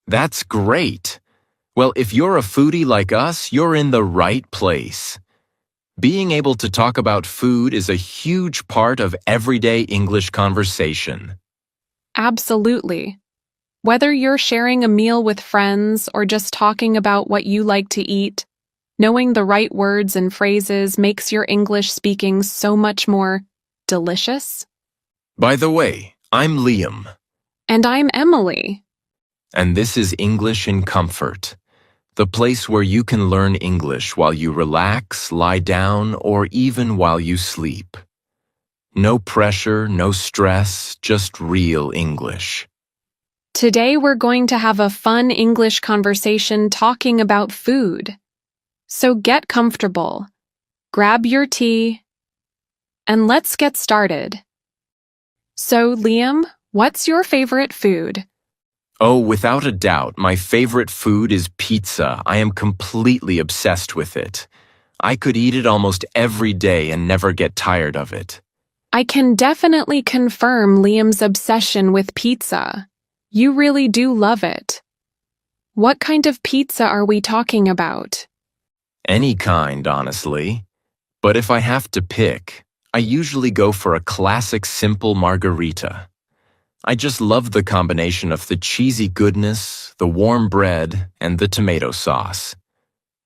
That's great. Well, if you're a foodie like us, you're in the right place. Being able to talk about food is a huge part of everyday English conversation. Absolutely. Whether you're sharing a meal with friends or just talking about what you like to eat, knowing the right words and phrases makes your English speaking so much more delicious. By the way, I'm Liam, And I'm Emily. and this is English in Comfort, the place where you can learn English while you relax, lie down, or even while you sleep. No pressure, no stress, just real English. Today we're going to have a fun English conversation talking about food. So get comfortable, grab your tea, and let's get started. So, Liam, what's your favorite food? Oh, without a doubt, my favorite food is pizza. I am completely obsessed with it. I could eat it almost every day and never get tired of it. I can definitely confirm Liam's obsession with pizza. You really do love it. What kind of pizza are we talking about? Any kind, honestly. But if I have to pick, I usually go for a classic simple margarita. I just love the combination of the cheesy goodness, the warm bread, and the tomato sauce.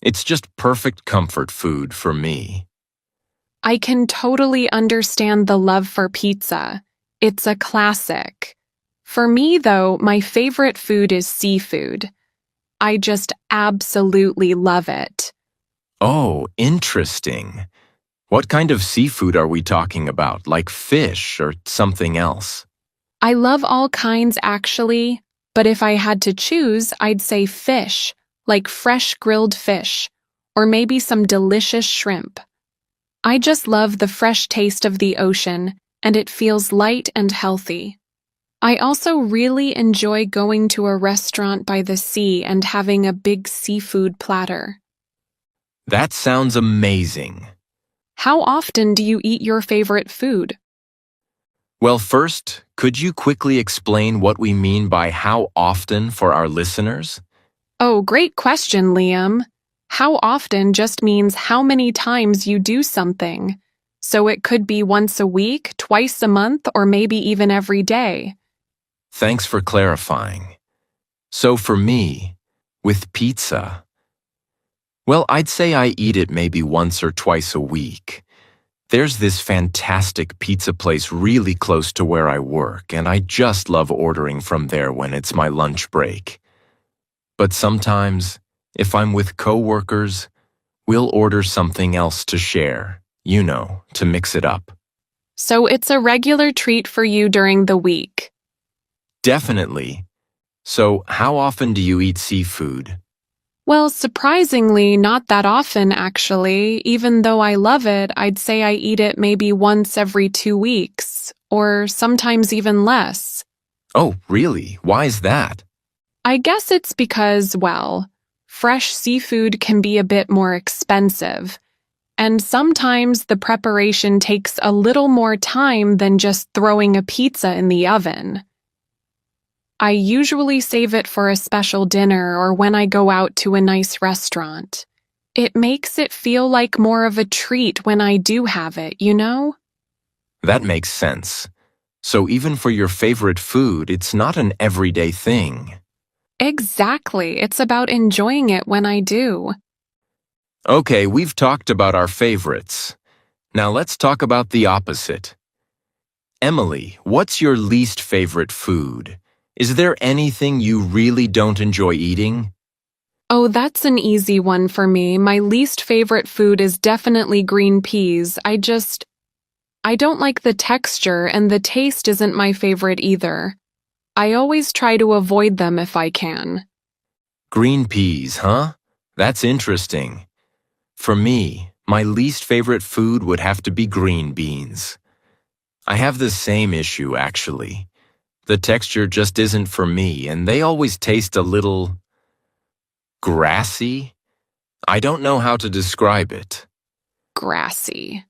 It's just perfect comfort food for me. I can totally understand the love for pizza. It's a classic. For me, though, my favorite food is seafood. I just absolutely love it. Oh, interesting. What kind of seafood are we talking about, like fish or something else? I love all kinds, actually, but if I had to choose, I'd say fish, like fresh grilled fish, or maybe some delicious shrimp. I just love the fresh taste of the ocean, and it feels light and healthy. I also really enjoy going to a restaurant by the sea and having a big seafood platter. That sounds amazing. How often do you eat your favorite food? Well, first, could you quickly explain what we mean by how often for our listeners? Oh, great question, Liam. How often just means how many times you do something. So it could be once a week, twice a month, or maybe even every day. Thanks for clarifying. So for me, with pizza, well, I'd say I eat it maybe once or twice a week. There's this fantastic pizza place really close to where I work, and I just love ordering from there when it's my lunch break. But sometimes, if I'm with coworkers, we'll order something else to share, to mix it up. So it's a regular treat for you during the week. Definitely. So, how often do you eat seafood? Well, surprisingly, not that often, actually. Even though I love it, I'd say I eat it maybe once every 2 weeks, or sometimes even less. Oh, really? Why is that? I guess it's because, well, fresh seafood can be a bit more expensive, and sometimes the preparation takes a little more time than just throwing a pizza in the oven. I usually save it for a special dinner or when I go out to a nice restaurant. It makes it feel like more of a treat when I do have it, you know? That makes sense. So even for your favorite food, it's not an everyday thing. Exactly. It's about enjoying it when I do. Okay, we've talked about our favorites. Now let's talk about the opposite. Emily, what's your least favorite food? Is there anything you really don't enjoy eating? Oh, that's an easy one for me. My least favorite food is definitely green peas. I don't like the texture, and the taste isn't my favorite either. I always try to avoid them if I can. Green peas, huh? That's interesting. For me, my least favorite food would have to be green beans. I have the same issue, actually. The texture just isn't for me, and they always taste a little grassy. I don't know how to describe it. Grassy.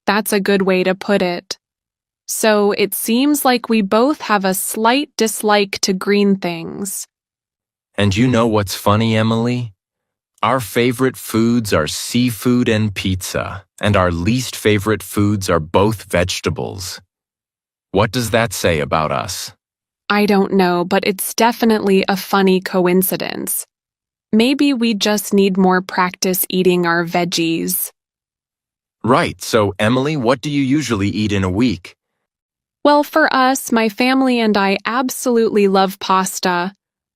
That's a good way to put it. So it seems like we both have a slight dislike to green things. And you know what's funny, Emily? Our favorite foods are seafood and pizza, and our least favorite foods are both vegetables. What does that say about us? I don't know, but it's definitely a funny coincidence. Maybe we just need more practice eating our veggies. Right, so Emily, what do you usually eat in a week? Well, for us, my family and I absolutely love pasta.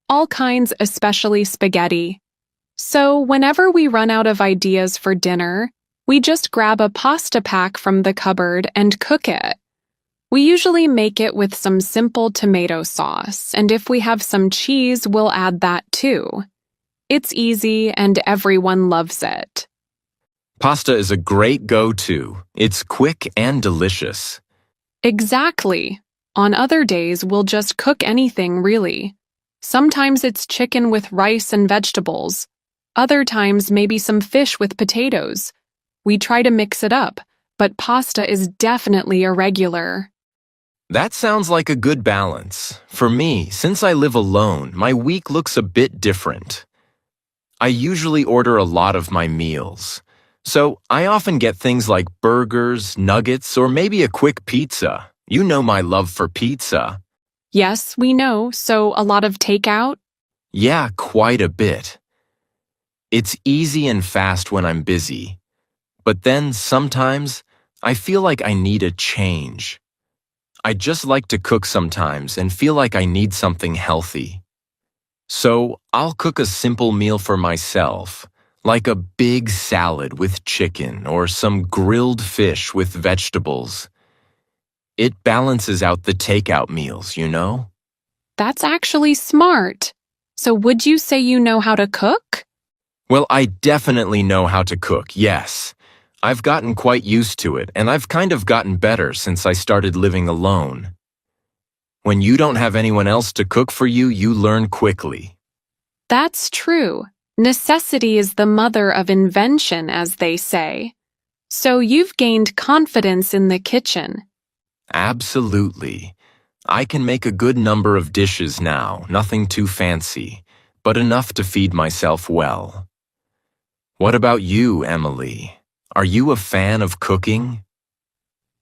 All kinds, especially spaghetti. So whenever we run out of ideas for dinner, we just grab a pasta pack from the cupboard and cook it. We usually make it with some simple tomato sauce, and if we have some cheese, we'll add that too. It's easy and everyone loves it. Pasta is a great go-to. It's quick and delicious. Exactly. On other days, we'll just cook anything, really. Sometimes it's chicken with rice and vegetables. Other times, maybe some fish with potatoes. We try to mix it up, but pasta is definitely a regular. That sounds like a good balance. For me, since I live alone, my week looks a bit different. I usually order a lot of my meals. So I often get things like burgers, nuggets, or maybe a quick pizza. You know my love for pizza. Yes, we know, so a lot of takeout? Yeah, quite a bit. It's easy and fast when I'm busy. But then sometimes I feel like I need a change. I just like to cook sometimes and feel like I need something healthy. So I'll cook a simple meal for myself, like a big salad with chicken or some grilled fish with vegetables. It balances out the takeout meals, you know? That's actually smart. So would you say you know how to cook? Well, I definitely know how to cook, yes. I've gotten quite used to it, and I've kind of gotten better since I started living alone. When you don't have anyone else to cook for you, you learn quickly. That's true. Necessity is the mother of invention, as they say. So you've gained confidence in the kitchen. Absolutely. I can make a good number of dishes now, nothing too fancy, but enough to feed myself well. What about you, Emily? Are you a fan of cooking?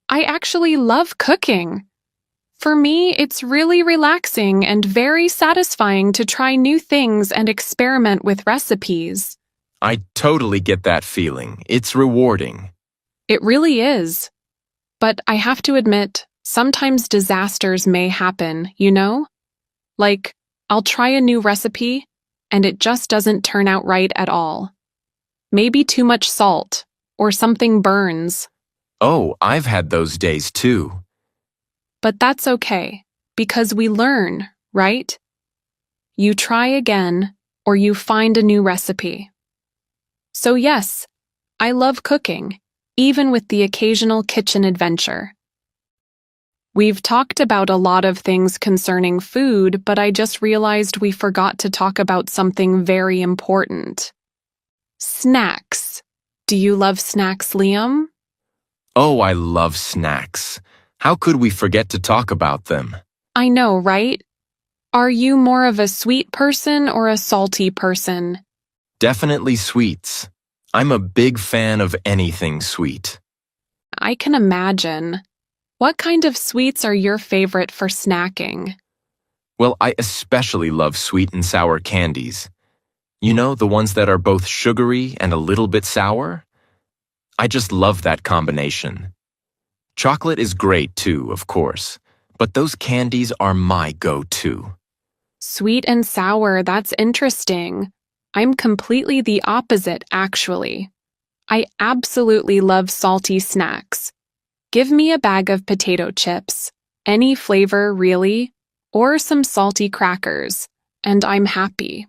I actually love cooking. For me, it's really relaxing and very satisfying to try new things and experiment with recipes. I totally get that feeling. It's rewarding. It really is. But I have to admit, sometimes disasters may happen, you know? Like, I'll try a new recipe, and it just doesn't turn out right at all. Maybe too much salt, or something burns. Oh, I've had those days too. But that's okay, because we learn, right? You try again, or you find a new recipe. So yes, I love cooking, even with the occasional kitchen adventure. We've talked about a lot of things concerning food, but I just realized we forgot to talk about something very important. Snacks. Do you love snacks, Liam? Oh, I love snacks. How could we forget to talk about them? I know, right? Are you more of a sweet person or a salty person? Definitely sweets. I'm a big fan of anything sweet. I can imagine. What kind of sweets are your favorite for snacking? Well, I especially love sweet and sour candies. You know, the ones that are both sugary and a little bit sour? I just love that combination. Chocolate is great too, of course, but those candies are my go-to. Sweet and sour, that's interesting. I'm completely the opposite, actually. I absolutely love salty snacks. Give me a bag of potato chips, any flavor really, or some salty crackers, and I'm happy.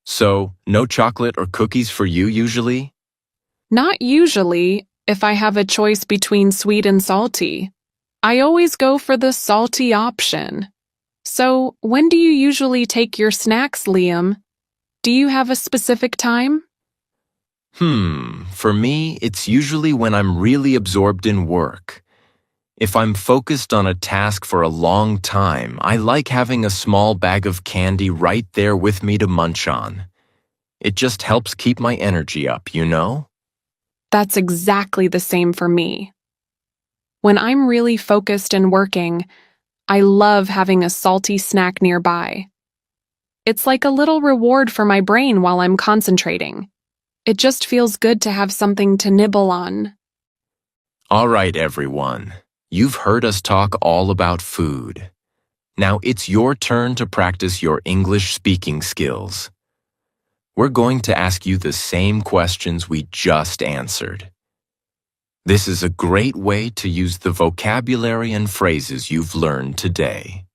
So, no chocolate or cookies for you usually? Not usually, if I have a choice between sweet and salty. I always go for the salty option. So, when do you usually take your snacks, Liam? Do you have a specific time? For me, it's usually when I'm really absorbed in work. If I'm focused on a task for a long time, I like having a small bag of candy right there with me to munch on. It just helps keep my energy up, you know? That's exactly the same for me. When I'm really focused and working, I love having a salty snack nearby. It's like a little reward for my brain while I'm concentrating. It just feels good to have something to nibble on. All right, everyone. You've heard us talk all about food. Now it's your turn to practice your English speaking skills. We're going to ask you the same questions we just answered. This is a great way to use the vocabulary and phrases you've learned today.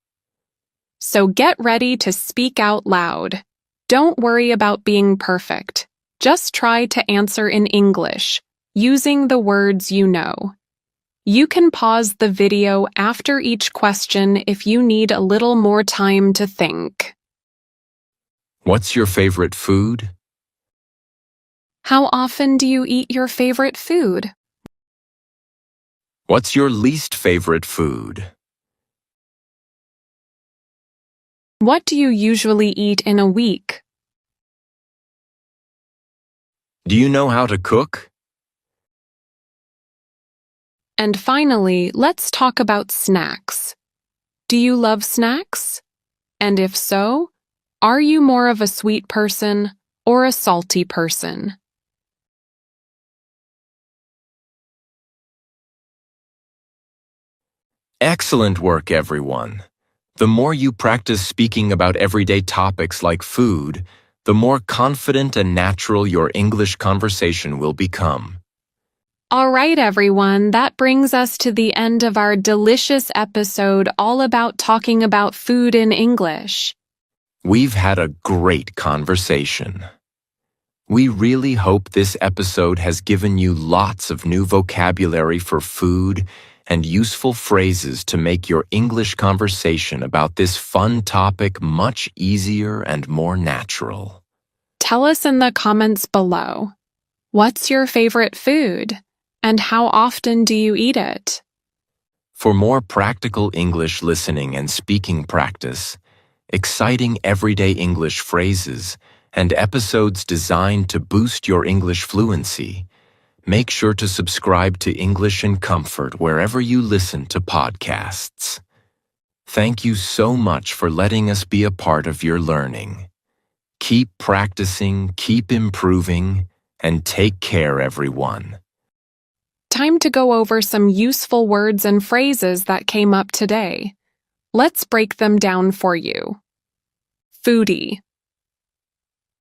So get ready to speak out loud. Don't worry about being perfect. Just try to answer in English, using the words you know. You can pause the video after each question if you need a little more time to think. What's your favorite food? How often do you eat your favorite food? What's your least favorite food? What do you usually eat in a week? Do you know how to cook? And finally, let's talk about snacks. Do you love snacks? And if so, are you more of a sweet person or a salty person? Excellent work, everyone. The more you practice speaking about everyday topics like food, the more confident and natural your English conversation will become. All right, everyone, that brings us to the end of our delicious episode all about talking about food in English. We've had a great conversation. We really hope this episode has given you lots of new vocabulary for food and useful phrases to make your English conversation about this fun topic much easier and more natural. Tell us in the comments below. What's your favorite food? And how often do you eat it? For more practical English listening and speaking practice, exciting everyday English phrases, and episodes designed to boost your English fluency, make sure to subscribe to English in Comfort wherever you listen to podcasts. Thank you so much for letting us be a part of your learning. Keep practicing, keep improving, and take care, everyone. Time to go over some useful words and phrases that came up today. Let's break them down for you. Foodie.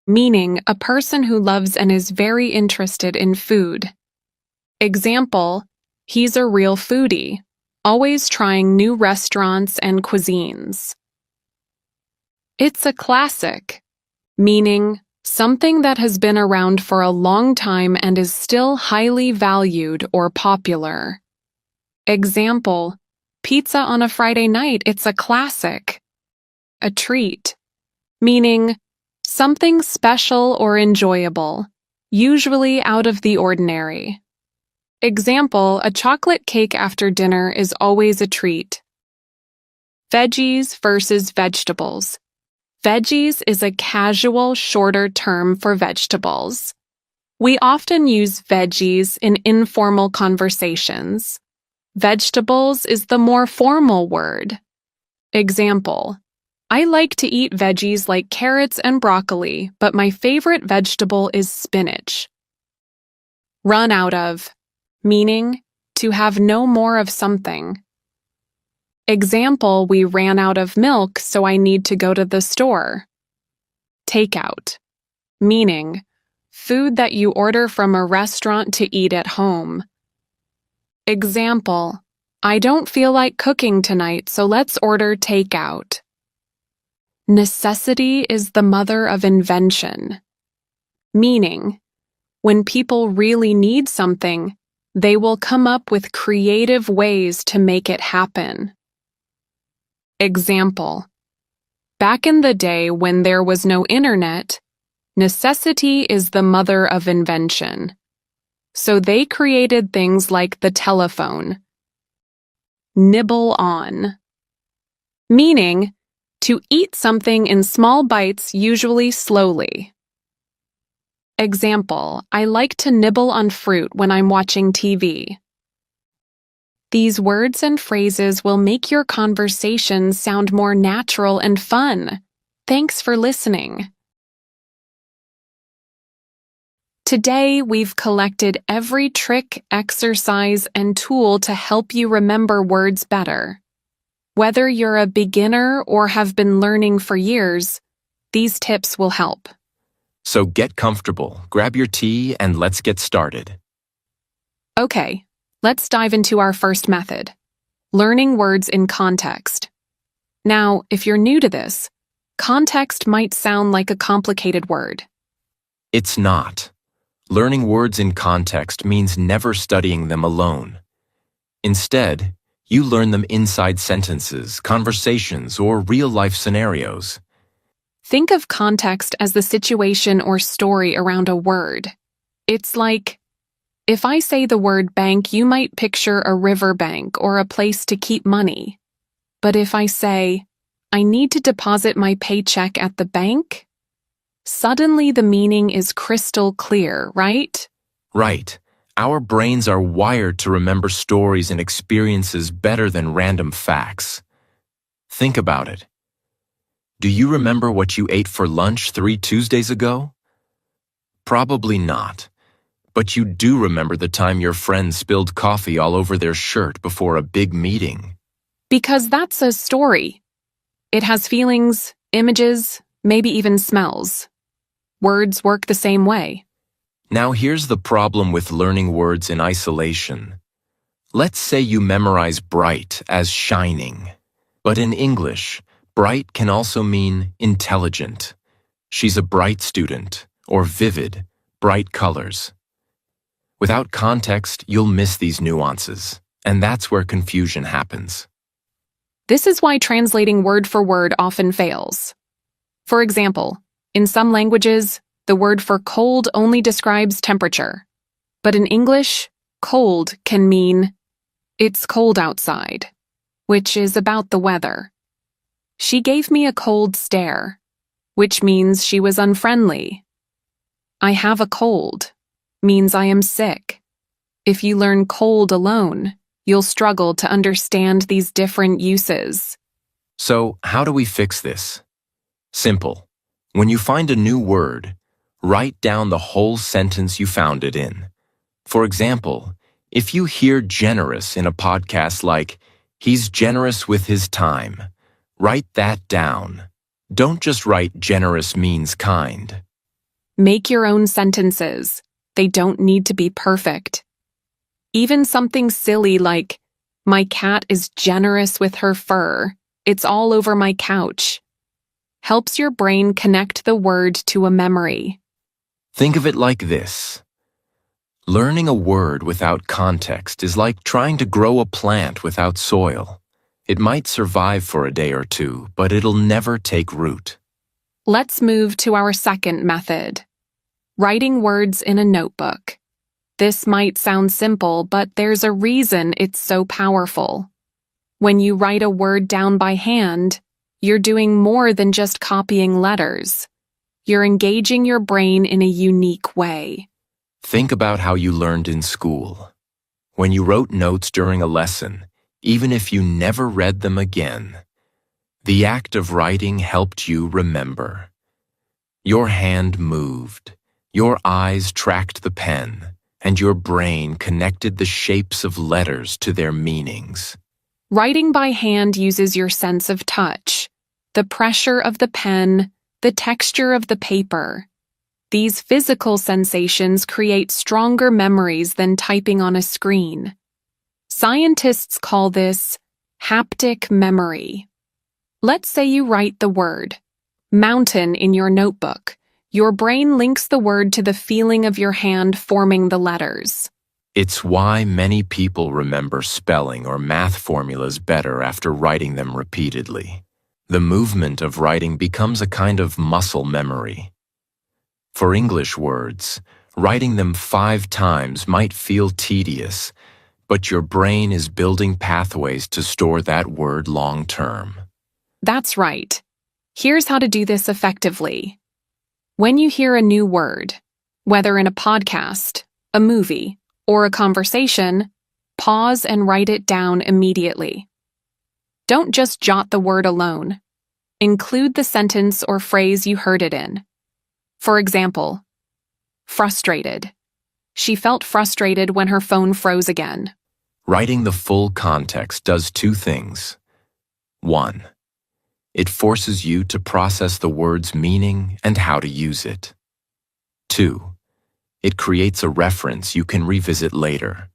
Meaning a person who loves and is very interested in food. Example, he's a real foodie, always trying new restaurants and cuisines. It's a classic. Meaning something that has been around for a long time and is still highly valued or popular. Example, pizza on a Friday night, it's a classic. A treat, meaning something special or enjoyable, usually out of the ordinary. Example, a chocolate cake after dinner is always a treat. Veggies versus vegetables. Veggies is a casual, shorter term for vegetables. We often use veggies in informal conversations. Vegetables is the more formal word. Example, I like to eat veggies like carrots and broccoli, but my favorite vegetable is spinach. Run out of, meaning to have no more of something. Example, we ran out of milk, so I need to go to the store. Takeout, meaning food that you order from a restaurant to eat at home. Example, I don't feel like cooking tonight, so let's order takeout. Necessity is the mother of invention. Meaning, when people really need something, they will come up with creative ways to make it happen. Example, back in the day when there was no internet, necessity is the mother of invention. So they created things like the telephone. nibble on. Meaning, to eat something in small bites, usually slowly. Example, I like to nibble on fruit when I'm watching TV. These words and phrases will make your conversations sound more natural and fun. Thanks for listening. Today, we've collected every trick, exercise, and tool to help you remember words better. Whether you're a beginner or have been learning for years, these tips will help. So get comfortable, grab your tea, and let's get started. Okay, let's dive into our first method, learning words in context. Now, if you're new to this, context might sound like a complicated word. It's not. Learning words in context means never studying them alone. Instead, you learn them inside sentences, conversations, or real-life scenarios. Think of context as the situation or story around a word. It's like, if I say the word bank, you might picture a riverbank or a place to keep money. But if I say, I need to deposit my paycheck at the bank, suddenly the meaning is crystal clear, right? Right. Our brains are wired to remember stories and experiences better than random facts. Think about it. Do you remember what you ate for lunch 3 Tuesdays ago? Probably not. But you do remember the time your friend spilled coffee all over their shirt before a big meeting. Because that's a story. It has feelings, images, maybe even smells. Words work the same way. Now here's the problem with learning words in isolation. Let's say you memorize bright as shining. But in English, bright can also mean intelligent. She's a bright student, or vivid, bright colors. Without context, you'll miss these nuances, and that's where confusion happens. This is why translating word for word often fails. For example, in some languages, the word for cold only describes temperature. But in English, cold can mean, it's cold outside, which is about the weather. She gave me a cold stare, which means she was unfriendly. I have a cold means I am sick. If you learn cold alone, you'll struggle to understand these different uses. So, how do we fix this? Simple. When you find a new word, write down the whole sentence you found it in. For example, if you hear generous in a podcast like, he's generous with his time, write that down. Don't just write generous means kind. Make your own sentences. They don't need to be perfect. Even something silly like, my cat is generous with her fur. It's all over my couch. Helps your brain connect the word to a memory. Think of it like this. Learning a word without context is like trying to grow a plant without soil. It might survive for a day or two, but it'll never take root. Let's move to our second method. Writing words in a notebook. This might sound simple, but there's a reason it's so powerful. When you write a word down by hand, you're doing more than just copying letters. You're engaging your brain in a unique way. Think about how you learned in school. When you wrote notes during a lesson, even if you never read them again, the act of writing helped you remember. Your hand moved, your eyes tracked the pen, and your brain connected the shapes of letters to their meanings. Writing by hand uses your sense of touch, the pressure of the pen, the texture of the paper. These physical sensations create stronger memories than typing on a screen. Scientists call this haptic memory. Let's say you write the word mountain in your notebook. Your brain links the word to the feeling of your hand forming the letters. It's why many people remember spelling or math formulas better after writing them repeatedly. The movement of writing becomes a kind of muscle memory. For English words, writing them 5 times might feel tedious, but your brain is building pathways to store that word long term. That's right. Here's how to do this effectively. When you hear a new word, whether in a podcast, a movie, or a conversation, pause and write it down immediately. Don't just jot the word alone. Include the sentence or phrase you heard it in. For example, frustrated. She felt frustrated when her phone froze again. Writing the full context does two things. 1. It forces you to process the word's meaning and how to use it. 2. It creates a reference you can revisit later.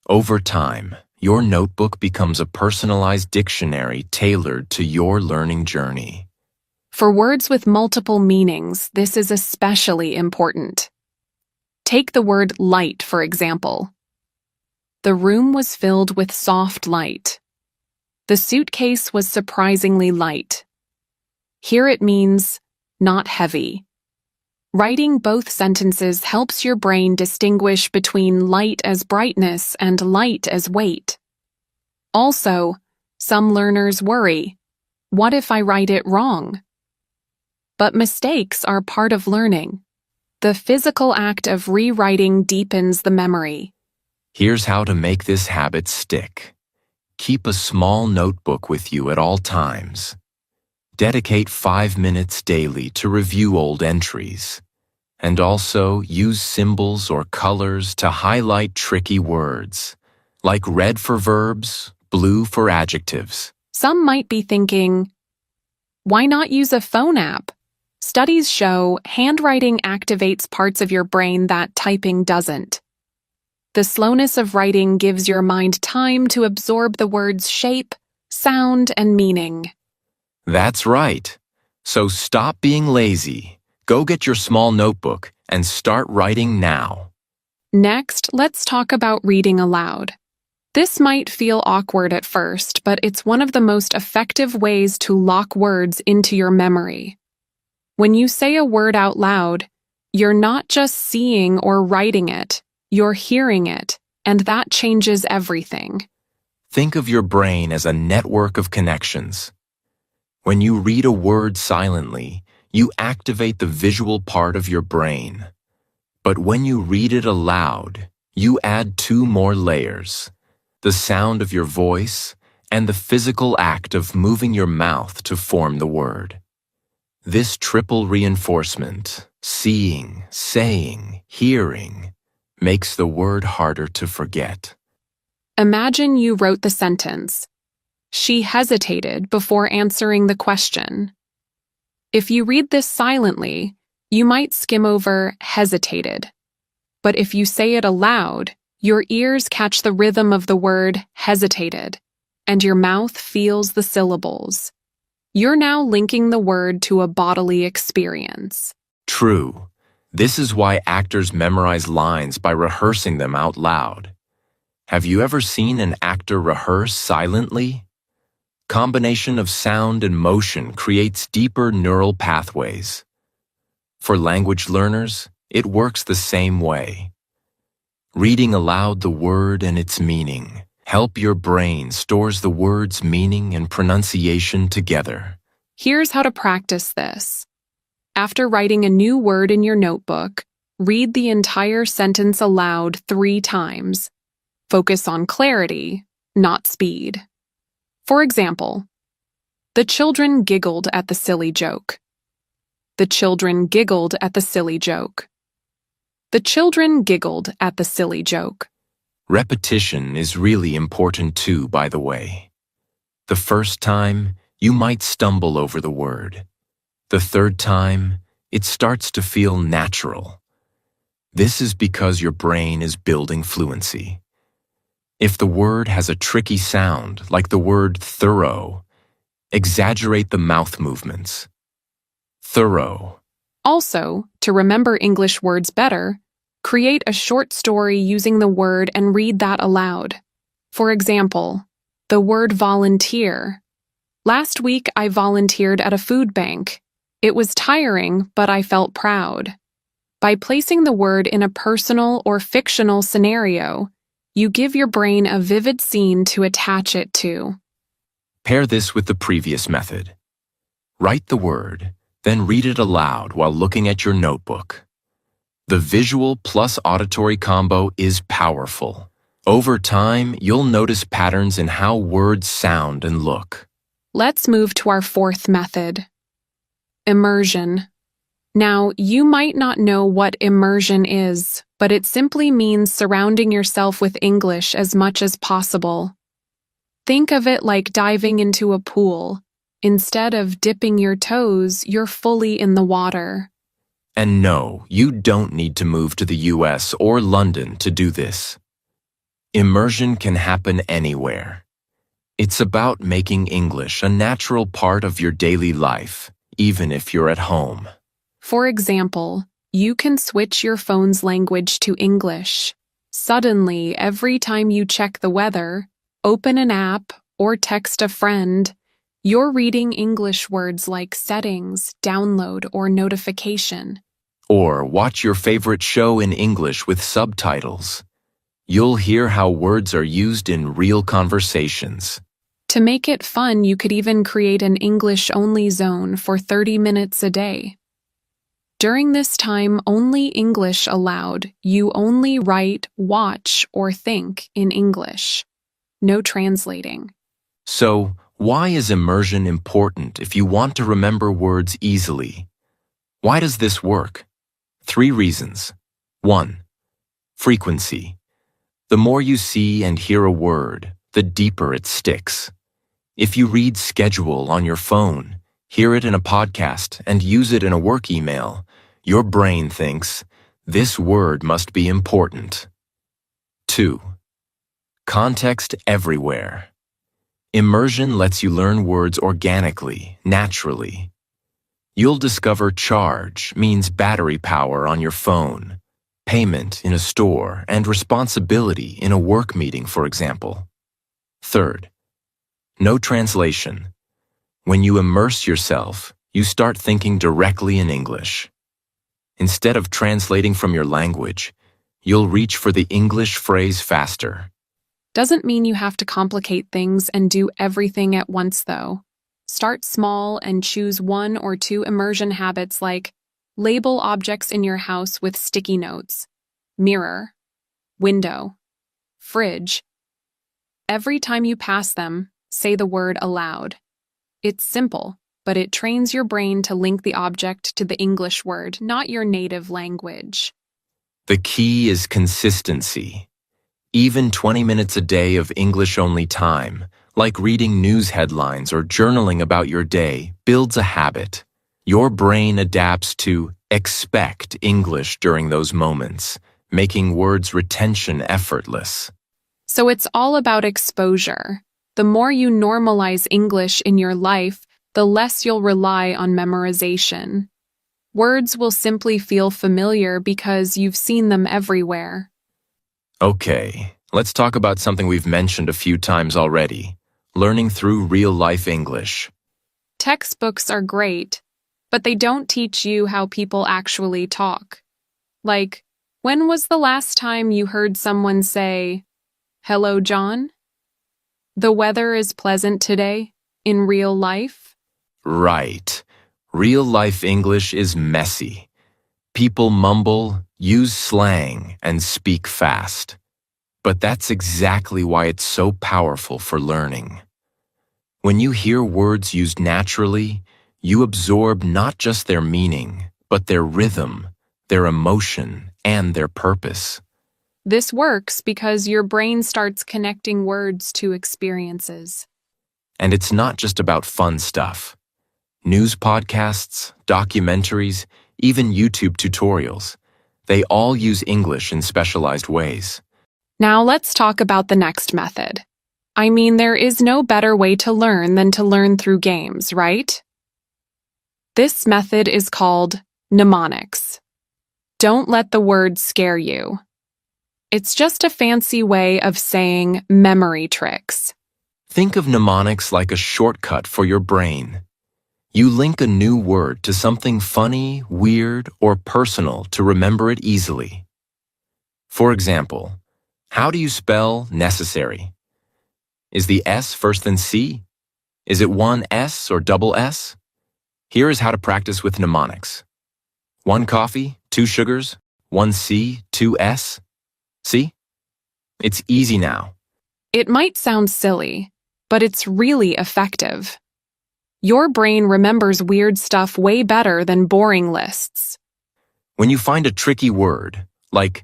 Over time, your notebook becomes a personalized dictionary tailored to your learning journey. For words with multiple meanings, this is especially important. Take the word light, for example. The room was filled with soft light. The suitcase was surprisingly light. Here it means not heavy. Writing both sentences helps your brain distinguish between light as brightness and light as weight. Also, some learners worry, what if I write it wrong? But mistakes are part of learning. The physical act of rewriting deepens the memory. Here's how to make this habit stick. Keep a small notebook with you at all times. Dedicate 5 minutes daily to review old entries. And also use symbols or colors to highlight tricky words, like red for verbs, blue for adjectives. Some might be thinking, why not use a phone app? Studies show handwriting activates parts of your brain that typing doesn't. The slowness of writing gives your mind time to absorb the word's shape, sound, and meaning. That's right. So stop being lazy. Go get your small notebook and start writing now. Next, let's talk about reading aloud. This might feel awkward at first, but it's one of the most effective ways to lock words into your memory. When you say a word out loud, you're not just seeing or writing it, you're hearing it, and that changes everything. Think of your brain as a network of connections. When you read a word silently, you activate the visual part of your brain. But when you read it aloud, you add 2 more layers: the sound of your voice and the physical act of moving your mouth to form the word. This triple reinforcement, seeing, saying, hearing, makes the word harder to forget. Imagine you wrote the sentence, "She hesitated before answering the question." If you read this silently, you might skim over hesitated. But if you say it aloud, your ears catch the rhythm of the word hesitated, and your mouth feels the syllables. You're now linking the word to a bodily experience. True. This is why actors memorize lines by rehearsing them out loud. Have you ever seen an actor rehearse silently? Combination of sound and motion creates deeper neural pathways. For language learners, it works the same way. Reading aloud the word and its meaning help your brain stores the word's meaning and pronunciation together. Here's how to practice this. After writing a new word in your notebook, read the entire sentence aloud 3 times. Focus on clarity, not speed. For example, the children giggled at the silly joke. The children giggled at the silly joke. The children giggled at the silly joke. Repetition is really important too, by the way. The first time, you might stumble over the word. The third time, it starts to feel natural. This is because your brain is building fluency. If the word has a tricky sound, like the word thorough, exaggerate the mouth movements. Thorough. Also, to remember English words better, create a short story using the word and read that aloud. For example, the word volunteer. Last week, I volunteered at a food bank. It was tiring, but I felt proud. By placing the word in a personal or fictional scenario, You give your brain a vivid scene to attach it to. Pair this with the previous method. Write the word, then read it aloud while looking at your notebook. The visual plus auditory combo is powerful. Over time, you'll notice patterns in how words sound and look. Let's move to our fourth method. Immersion. Now, you might not know what immersion is, but it simply means surrounding yourself with English as much as possible. Think of it like diving into a pool. Instead of dipping your toes, you're fully in the water. And no, you don't need to move to the US or London to do this. Immersion can happen anywhere. It's about making English a natural part of your daily life, even if you're at home. For example, you can switch your phone's language to English. Suddenly, every time you check the weather, open an app, or text a friend, you're reading English words like settings, download, or notification. Or watch your favorite show in English with subtitles. You'll hear how words are used in real conversations. To make it fun, you could even create an English-only zone for 30 minutes a day. During this time, only English allowed. You only write, watch, or think in English. No translating. So, why is immersion important if you want to remember words easily? Why does this work? 3 reasons. 1. Frequency. The more you see and hear a word, the deeper it sticks. If you read schedule on your phone, hear it in a podcast, and use it in a work email, your brain thinks, this word must be important. 2. Context everywhere. Immersion lets you learn words organically, naturally. You'll discover charge means battery power on your phone, payment in a store, and responsibility in a work meeting, for example. 3rd, no translation. When you immerse yourself, you start thinking directly in English. Instead of translating from your language, you'll reach for the English phrase faster. Doesn't mean you have to complicate things and do everything at once, though. Start small and choose 1 or 2 immersion habits like label objects in your house with sticky notes, mirror, window, fridge. Every time you pass them, say the word aloud. It's simple, but it trains your brain to link the object to the English word, not your native language. The key is consistency. Even 20 minutes a day of English-only time, like reading news headlines or journaling about your day, builds a habit. Your brain adapts to expect English during those moments, making words retention effortless. So it's all about exposure. The more you normalize English in your life, the less you'll rely on memorization. Words will simply feel familiar because you've seen them everywhere. Okay, let's talk about something we've mentioned a few times already, learning through real-life English. Textbooks are great, but they don't teach you how people actually talk. Like, when was the last time you heard someone say, "Hello, John? The weather is pleasant today," in real life? Right. Real-life English is messy. People mumble, use slang, and speak fast. But that's exactly why it's so powerful for learning. When you hear words used naturally, you absorb not just their meaning, but their rhythm, their emotion, and their purpose. This works because your brain starts connecting words to experiences. And it's not just about fun stuff. News podcasts, documentaries, even YouTube tutorials, they all use English in specialized ways. Now let's talk about the next method. I mean, there is no better way to learn than to learn through games, right? This method is called mnemonics. Don't let the word scare you. It's just a fancy way of saying memory tricks. Think of mnemonics like a shortcut for your brain. You link a new word to something funny, weird, or personal to remember it easily. For example, How do you spell necessary? Is the S first than C? Is it one S or double S? Here is how to practice with mnemonics. 1 coffee, 2 sugars, 1 C, 2 S. See? It's easy now. It might sound silly, but it's really effective. Your brain remembers weird stuff way better than boring lists. When you find a tricky word, like